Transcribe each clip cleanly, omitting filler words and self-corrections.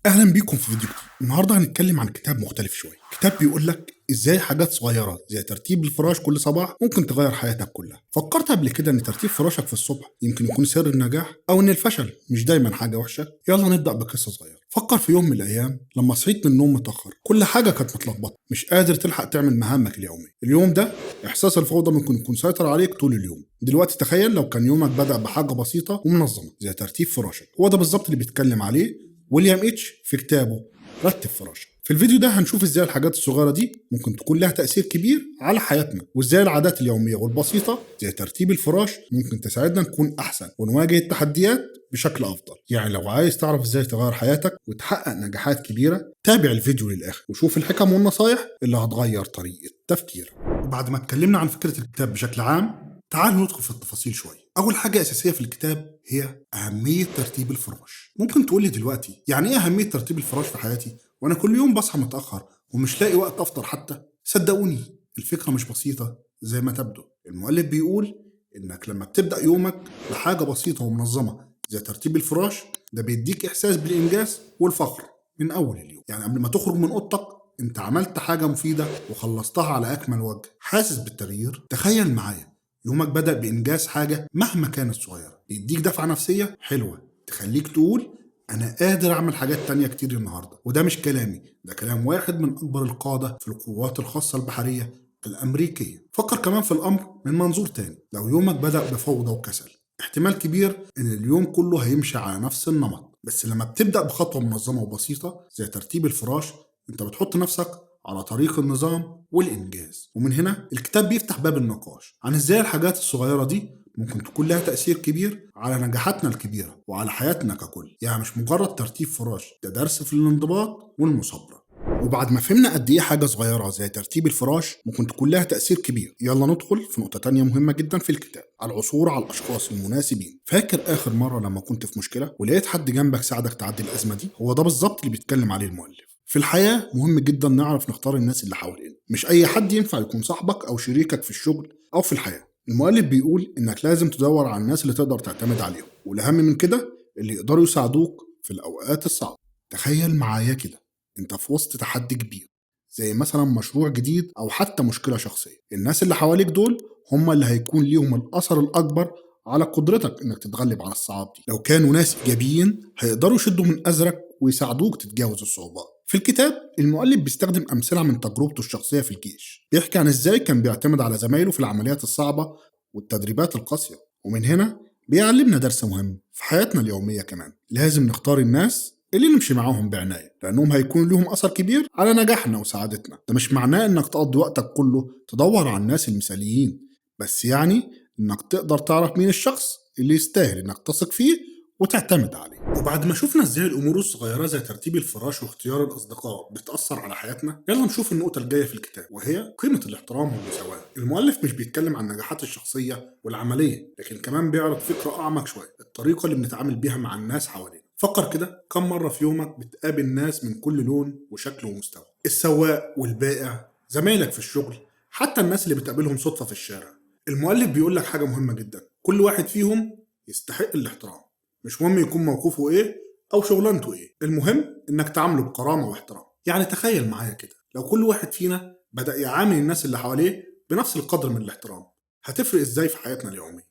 اهلا بيكم في فيديو جديد. النهارده هنتكلم عن كتاب مختلف شويه. كتاب بيقول لك ازاي حاجات صغيره زي ترتيب الفراش كل صباح ممكن تغير حياتك كلها. فكرت قبل كده ان ترتيب فراشك في الصبح يمكن يكون سر النجاح، او ان الفشل مش دايما حاجه وحشه؟ يلا نبدا بقصه صغيره. فكر في يوم من الايام لما صحيت من النوم متاخر، كل حاجه كانت متلخبطه، مش قادر تلحق تعمل مهامك اليوميه. اليوم ده احساس الفوضى ممكن يكون سيطر عليك طول اليوم. دلوقتي تخيل لو كان يومك بدا بحاجه بسيطه ومنظمه زي ترتيب فراشك. هو ده بالظبط اللي بيتكلم عليه ويليام اتش في كتابه رتب فراشك. في الفيديو ده هنشوف ازاي الحاجات الصغيره دي ممكن تكون لها تاثير كبير على حياتنا، وازاي العادات اليوميه والبسيطه زي ترتيب الفراش ممكن تساعدنا نكون احسن ونواجه التحديات بشكل افضل. يعني لو عايز تعرف ازاي تغير حياتك وتحقق نجاحات كبيره، تابع الفيديو للاخر وشوف الحكم والنصايح اللي هتغير طريقه تفكيرك. وبعد ما اتكلمنا عن فكره الكتاب بشكل عام، تعالوا ندخل في التفاصيل شويه. اول حاجه اساسيه في الكتاب هي اهميه ترتيب الفراش. ممكن تقول لي دلوقتي يعني ايه اهميه ترتيب الفراش في حياتي وانا كل يوم بصحى متاخر ومش لاقي وقت افطر حتى؟ صدقوني الفكره مش بسيطه زي ما تبدو. المؤلف بيقول انك لما بتبدا يومك بحاجه بسيطه ومنظمه زي ترتيب الفراش، ده بيديك احساس بالانجاز والفخر من اول اليوم. يعني قبل ما تخرج من اوضتك انت عملت حاجه مفيده وخلصتها على اكمل وجه. حاسس بالتغيير؟ تخيل معايا يومك بدأ بإنجاز حاجة مهما كانت صغيرة، بيديك دفعة نفسية حلوة تخليك تقول أنا قادر أعمل حاجات تانية كتير النهاردة. وده مش كلامي، ده كلام واحد من أكبر القادة في القوات الخاصة البحرية الأمريكية. فكر كمان في الأمر من منظور تاني. لو يومك بدأ بفوضى وكسل، احتمال كبير إن اليوم كله هيمشي على نفس النمط. بس لما بتبدأ بخطوة منظمة وبسيطة زي ترتيب الفراش، انت بتحط نفسك على طريق النظام والإنجاز. ومن هنا الكتاب بيفتح باب النقاش عن ازاي الحاجات الصغيرة دي ممكن تكون لها تأثير كبير على نجاحاتنا الكبيرة وعلى حياتنا ككل. يعني مش مجرد ترتيب فراش، ده درس في الانضباط والمثابرة. وبعد ما فهمنا قد ايه حاجة صغيرة زي ترتيب الفراش ممكن تكون لها تأثير كبير، يلا ندخل في نقطة تانية مهمة جدا في الكتاب: العثور على الأشخاص المناسبين. فاكر آخر مرة لما كنت في مشكلة ولقيت حد جنبك ساعدك تعدي الأزمة دي؟ هو ده بالظبط اللي بيتكلم عليه المؤلف. في الحياة مهم جدا نعرف نختار الناس اللي حوالينا. مش أي حد ينفع يكون صاحبك أو شريكك في الشغل أو في الحياة. المؤلف بيقول إنك لازم تدور على الناس اللي تقدر تعتمد عليهم، والأهم من كده اللي يقدروا يساعدوك في الأوقات الصعبة. تخيل معايا كده أنت في وسط تحدي كبير زي مثلا مشروع جديد أو حتى مشكلة شخصية، الناس اللي حواليك دول هم اللي هيكون ليهم الأثر الأكبر على قدرتك إنك تتغلب على الصعاب دي. لو كانوا ناس إيجابيين هيقدروا يشدوا من أزرك ويساعدوك تتجاوز الصعوبات. في الكتاب المؤلف بيستخدم أمثلة من تجربته الشخصية في الجيش، بيحكي عن إزاي كان بيعتمد على زمايله في العمليات الصعبة والتدريبات القاسية. ومن هنا بيعلمنا درس مهم في حياتنا اليومية كمان: لازم نختار الناس اللي نمشي معاهم بعناية، لأنهم هيكون لهم أثر كبير على نجاحنا وسعادتنا. ده مش معناه إنك تقضي وقتك كله تدور على الناس المثاليين، بس يعني إنك تقدر تعرف مين الشخص اللي يستاهل إنك تثق فيه وتعتمد عليه. وبعد ما شفنا ازاي الامور الصغيره زي ترتيب الفراش واختيار الاصدقاء بتاثر على حياتنا، يلا نشوف النقطه الجايه في الكتاب وهي قيمه الاحترام والمساواه. المؤلف مش بيتكلم عن النجاحات الشخصيه والعمليه، لكن كمان بيعرض فكره اعمق شويه: الطريقه اللي بنتعامل بيها مع الناس حوالينا. فكر كده، كم مره في يومك بتقابل ناس من كل لون وشكل ومستوى؟ السواق والبائع، زمايلك في الشغل، حتى الناس اللي بتقابلهم صدفه في الشارع. المؤلف بيقول لك حاجه مهمه جدا: كل واحد فيهم يستحق الاحترام. مش مهم يكون موقفه ايه او شغلانته ايه، المهم انك تعامله بكرامه واحترام. يعني تخيل معايا كده لو كل واحد فينا بدأ يعامل الناس اللي حواليه بنفس القدر من الاحترام، هتفرق ازاي في حياتنا اليوميه؟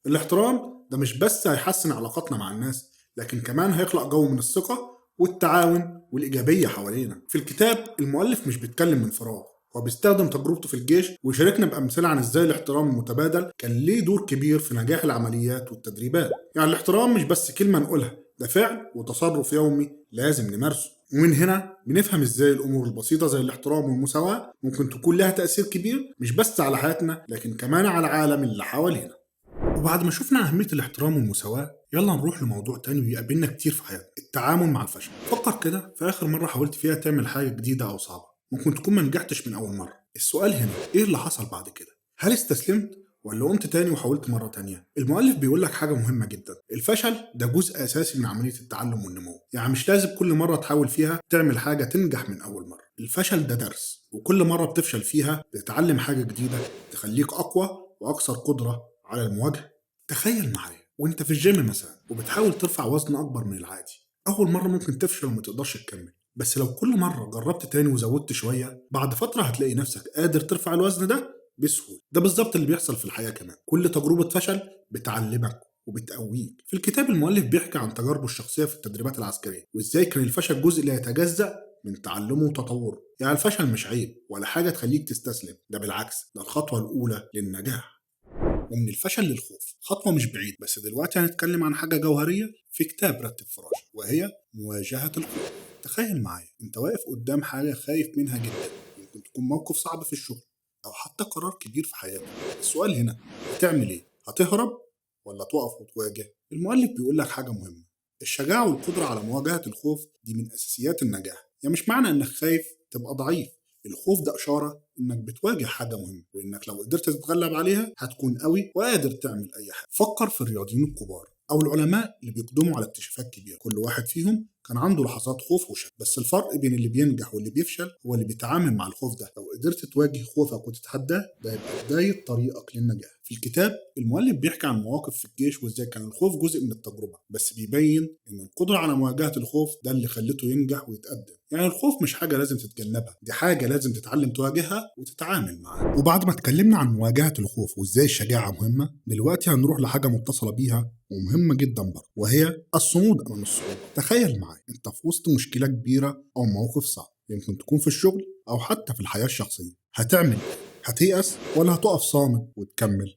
الاحترام ده مش بس هيحسن علاقاتنا مع الناس، لكن كمان هيخلق جو من الثقه والتعاون والايجابيه حوالينا. في الكتاب المؤلف مش بيتكلم من فراغ، هو بيستخدم تجربته في الجيش ويشاركنا بأمثلة عن ازاي الاحترام المتبادل كان ليه دور كبير في نجاح العمليات والتدريبات. يعني الاحترام مش بس كلمة نقولها، ده فعل وتصرف يومي لازم نمارسه. ومن هنا بنفهم ازاي الامور البسيطة زي الاحترام والمساواة ممكن تكون لها تأثير كبير مش بس على حياتنا لكن كمان على العالم اللي حوالينا. وبعد ما شفنا أهمية الاحترام والمساواة، يلا نروح لموضوع تاني بيقابلنا كتير في حياتنا: التعامل مع الفشل. فكر كده في آخر مرة حاولت فيها تعمل حاجة جديدة أو صعبة، ممكن تكون ما نجحتش من أول مرة. السؤال هنا إيه اللي حصل بعد كده؟ هل استسلمت ولا قمت تاني وحاولت مرة تانية؟ المؤلف بيقول لك حاجة مهمة جدا: الفشل ده جزء أساسي من عملية التعلم والنمو. يعني مش لازم كل مرة تحاول فيها تعمل حاجة تنجح من أول مرة. الفشل ده درس، وكل مرة بتفشل فيها بتتعلم حاجة جديدة تخليك أقوى وأكثر قدرة على المواجهة. تخيل معايا وانت في الجيم مثلا وبتحاول ترفع وزن اكبر من العادي، أول مرة ممكن تفشل وما تقدرش تكمل، بس لو كل مرة جربت تاني وزودت شوية بعد فترة هتلاقي نفسك قادر ترفع الوزن ده بسهولة. ده بالظبط اللي بيحصل في الحياة كمان، كل تجربة فشل بتعلمك وبتقويك. في الكتاب المؤلف بيحكي عن تجاربه الشخصية في التدريبات العسكرية وإزاي كان الفشل جزء لا يتجزأ من تعلمه وتطوره. يعني الفشل مش عيب ولا حاجة تخليك تستسلم، ده بالعكس ده الخطوة الأولى للنجاح. ومن الفشل للخوف خطوة مش بعيد، بس دلوقتي هنتكلم عن حاجة جوهرية في كتاب رتب فراش وهي مواجهة الخوف. تخيل معايا انت واقف قدام حاجة خايف منها جدا، يمكن تكون موقف صعب في الشغل أو حتى قرار كبير في حياتك. السؤال هنا هتعمل ايه؟ هتهرب ولا تقف وتواجه؟ المؤلف بيقول لك حاجة مهمة، الشجاعة والقدرة على مواجهة الخوف دي من أساسيات النجاح. يعني مش معنى إنك خايف تبقى ضعيف، الخوف ده إشارة إنك بتواجه حاجة مهمة، وإنك لو قدرت تتغلب عليها هتكون قوي وقادر تعمل أي حاجة. فكر في الرياضيين الكبار أو العلماء اللي بيقدموا على اكتشافات كبيرة، كل واحد فيهم كان عنده لحظات خوف وشك، بس الفرق بين اللي بينجح واللي بيفشل هو اللي بيتعامل مع الخوف ده. لو قدرت تواجه خوفك وتتحداه ده يبقى بداية طريقك للنجاح. في الكتاب المؤلف بيحكي عن مواقف في الجيش وازاي كان الخوف جزء من التجربة، بس بيبين ان القدرة على مواجهة الخوف ده اللي خلته ينجح ويتقدم. يعني الخوف مش حاجة لازم تتجنبها، دي حاجة لازم تتعلم تواجهها وتتعامل معاها. وبعد ما اتكلمنا عن مواجهة الخوف وازاي الشجاعة مهمة، دلوقتي هنروح لحاجة متصلة بيها ومهمة جدا برضه، وهي الصمود أمام الصعوبة. تخيل معايا انت في وسط مشكلة كبيرة أو موقف صعب، يمكن تكون في الشغل أو حتى في الحياة الشخصية، هتعمل إيه؟ هتيأس ولا هتقف صامت وتكمل؟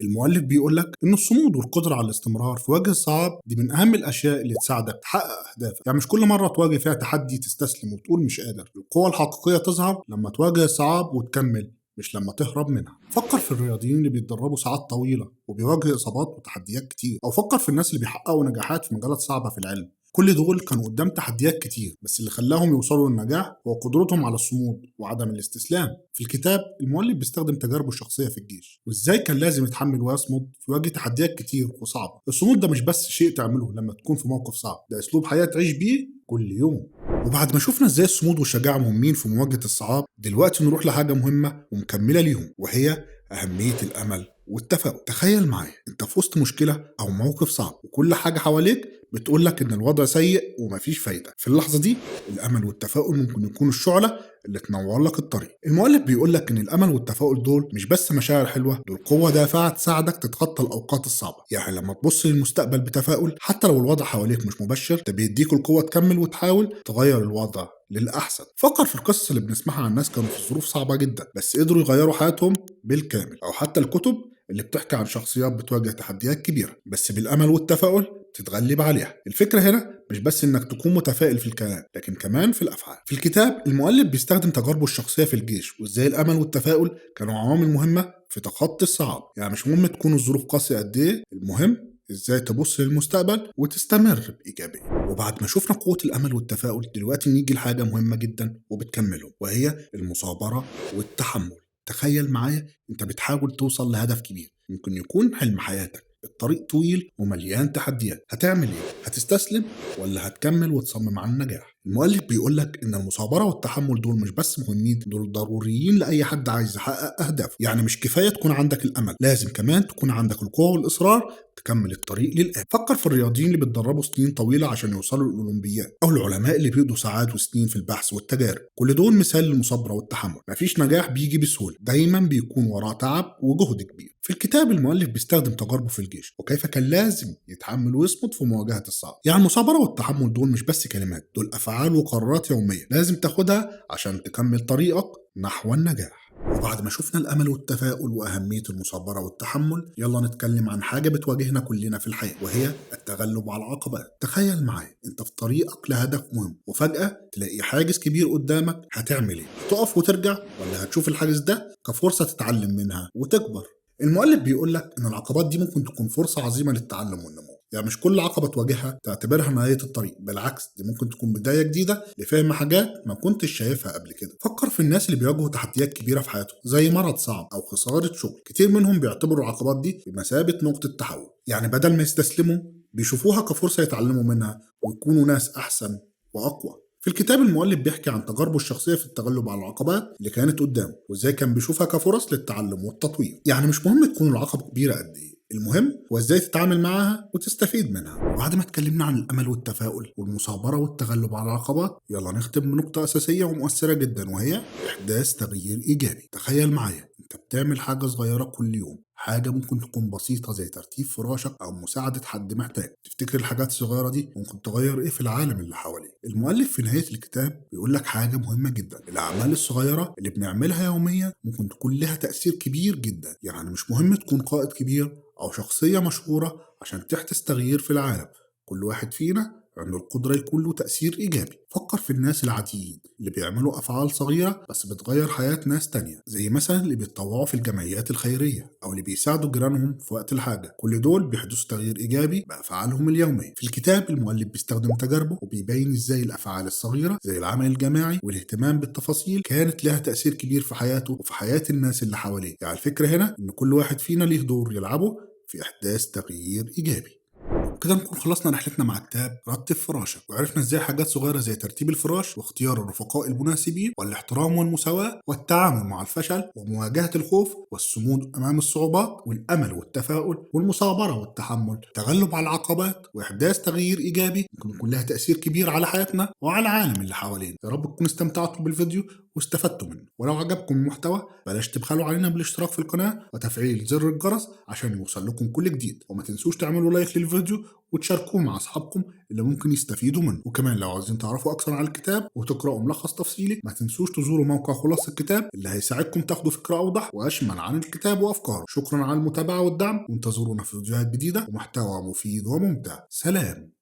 المؤلف بيقول لك إن الصمود والقدرة على الاستمرار في وجه الصعاب دي من أهم الأشياء اللي تساعدك تحقق أهدافك. يعني مش كل مرة تواجه فيها تحدي تستسلم وتقول مش قادر، القوة الحقيقية تظهر لما تواجه الصعاب وتكمل، مش لما تهرب منها. فكر في الرياضيين اللي بيتدربوا ساعات طويلة وبيواجهوا إصابات وتحديات كتير، أو فكر في الناس اللي بيحققوا نجاحات في مجالات صعبة في العلم. كل دول كانوا قدام تحديات كتير، بس اللي خلاهم يوصلوا للنجاح هو قدرتهم على الصمود وعدم الاستسلام. في الكتاب المؤلف بيستخدم تجاربه الشخصية في الجيش وازاي كان لازم يتحمل ويصمد في وجه تحديات كتير وصعبة. الصمود ده مش بس شيء تعمله لما تكون في موقف صعب، ده اسلوب حياة تعيش بيه كل يوم. وبعد ما شفنا ازاي الصمود والشجاعة مهمين في مواجهة الصعاب، دلوقتي نروح لحاجة مهمة ومكملة ليهم وهي أهمية الأمل والتفاؤل. تخيل معايا انت في وسط مشكلة أو موقف صعب وكل حاجة حواليك بتقول لك إن الوضع سيء ومفيش فايدة. في اللحظة دي الأمل والتفاؤل ممكن يكونوا الشعلة اللي تنور لك الطريق. المؤلف بيقول لك إن الأمل والتفاؤل دول مش بس مشاعر حلوة، دول قوة دافعة تساعدك تتخطى الأوقات الصعبة. يعني لما تبص للمستقبل بتفاؤل حتى لو الوضع حواليك مش مبشر، ده بيديك القوة تكمل وتحاول تغير الوضع للأحسن. فكر في القصص اللي بنسمعها عن ناس كانوا في ظروف صعبة جدا بس قدروا يغيروا حياتهم بالكامل، أو حتى الكتب اللي بتحكي عن شخصيات بتواجه تحديات كبيرة بس بالأمل والتفاؤل تتغلب عليها. الفكرة هنا مش بس إنك تكون متفائل في الكلام لكن كمان في الأفعال. في الكتاب المؤلف بيستخدم تجاربه الشخصية في الجيش وإزاي الأمل والتفاؤل كانوا عوامل مهمة في تخطي الصعاب. يعني مش مهم تكون الظروف قاسية قد إيه، المهم ازاي تبص للمستقبل وتستمر بإيجابية. وبعد ما شفنا قوة الأمل والتفاؤل، دلوقتي نيجي لحاجة مهمة جدا وبتكملهم وهي المثابرة والتحمل. تخيل معايا انت بتحاول توصل لهدف كبير ممكن يكون حلم حياتك، الطريق طويل ومليان تحديات، هتعمل ايه؟ هتستسلم ولا هتكمل وتصمم على النجاح؟ المؤلف بيقول لك ان المثابره والتحمل دول مش بس مهمين، دول ضروريين لاي حد عايز يحقق اهدافه. يعني مش كفايه تكون عندك الامل، لازم كمان تكون عندك القوه والاصرار تكمل الطريق للآخر. فكر في الرياضيين اللي بيتدربوا سنين طويله عشان يوصلوا للاولمبياد، او العلماء اللي بيقضوا ساعات وسنين في البحث والتجارب. كل دول مثال للمثابره والتحمل. مفيش نجاح بيجي بسهوله، دايما بيكون وراه تعب وجهد كبير. في الكتاب المؤلف بيستخدم تجاربه في الجيش وكيف كان لازم يتحمل ويصمد في مواجهه الصعاب. يعني المثابره والتحمل دول مش بس كلمات، دول افعال وقرارات يوميه لازم تاخدها عشان تكمل طريقك نحو النجاح. وبعد ما شفنا الأمل والتفاؤل وأهمية المثابرة والتحمل، يلا نتكلم عن حاجة بتواجهنا كلنا في الحياة وهي التغلب على العقبات. تخيل معايا أنت في طريقك لهدف مهم وفجأة تلاقي حاجز كبير قدامك، هتعمل إيه؟ هتقف وترجع ولا هتشوف الحاجز ده كفرصة تتعلم منها وتكبر؟ المؤلف بيقول لك إن العقبات دي ممكن تكون فرصة عظيمة للتعلم والنمو. يعني مش كل عقبة تواجهها تعتبرها نهاية الطريق، بالعكس دي ممكن تكون بداية جديدة لفهم حاجات ما كنتش شايفها قبل كده. فكر في الناس اللي بيواجهوا تحديات كبيرة في حياتهم زي مرض صعب أو خسارة شغل، كتير منهم بيعتبروا العقبات دي بمثابة نقطة تحول. يعني بدل ما يستسلموا بيشوفوها كفرصة يتعلموا منها ويكونوا ناس أحسن وأقوى. في الكتاب المؤلف بيحكي عن تجاربه الشخصية في التغلب على العقبات اللي كانت قدامه وازاي كان بيشوفها كفرص للتعلم والتطوير. يعني مش مهم تكون العقبة كبيرة قد ايه، المهم هو ازاي تتعامل معاها وتستفيد منها. وبعد ما اتكلمنا عن الامل والتفاؤل والمثابره والتغلب على العقبات، يلا نختم بنقطه اساسيه ومؤثره جدا، وهي احداث تغيير ايجابي. تخيل معايا انت بتعمل حاجه صغيره كل يوم، حاجة ممكن تكون بسيطة زي ترتيب فراشك أو مساعدة حد محتاج. تفتكر الحاجات الصغيرة دي ممكن تغير إيه في العالم اللي حواليك؟ المؤلف في نهاية الكتاب بيقول لك حاجة مهمة جدا: الأعمال الصغيرة اللي بنعملها يوميا ممكن تكون لها تأثير كبير جدا. يعني مش مهم تكون قائد كبير أو شخصية مشهورة عشان تحدث تغيير في العالم. كل واحد فينا عنده القدرة يكون له تأثير إيجابي. فكر في الناس العاديين اللي بيعملوا أفعال صغيرة بس بتغير حياة ناس تانية، زي مثلا اللي بيتطوعوا في الجمعيات الخيرية أو اللي بيساعدوا جيرانهم في وقت الحاجة. كل دول بيحدثوا تغيير إيجابي بأفعالهم اليومية. في الكتاب المؤلف بيستخدم تجاربه وبيبين إزاي الأفعال الصغيرة زي العمل الجماعي والاهتمام بالتفاصيل كانت لها تأثير كبير في حياته وفي حياة الناس اللي حواليه. يعني الفكرة هنا إن كل واحد فينا ليه دور يلعبه في إحداث تغيير إيجابي. كده نكون خلصنا رحلتنا مع كتاب رتب فراشك، وعرفنا ازاي حاجات صغيرة زي ترتيب الفراش واختيار الرفقاء المناسبين والاحترام والمساواة والتعامل مع الفشل ومواجهة الخوف والصمود أمام الصعوبات والأمل والتفاؤل والمصابرة والتحمل، التغلب على العقبات وإحداث تغيير إيجابي ممكن يكون لها تأثير كبير على حياتنا وعلى العالم اللي حوالينا. يا رب تكونوا استمتعتوا بالفيديو واستفدتوا منه، ولو عجبكم المحتوى بلاش تبخلوا علينا بالاشتراك في القناة وتفعيل زر الجرس عشان يوصل لكم كل جديد، وما تنسوش تعملوا لايك للفيديو وتشاركوه مع أصحابكم اللي ممكن يستفيدوا منه. وكمان لو عايزين تعرفوا أكثر عن الكتاب وتقرأوا ملخص تفصيلي، ما تنسوش تزوروا موقع خلاص الكتاب اللي هيساعدكم تاخدوا فكرة أوضح وأشمل عن الكتاب وأفكاره. شكرا على المتابعة والدعم، وانتظرونا في فيديوهات جديدة ومحتوى مفيد وممتع. سلام.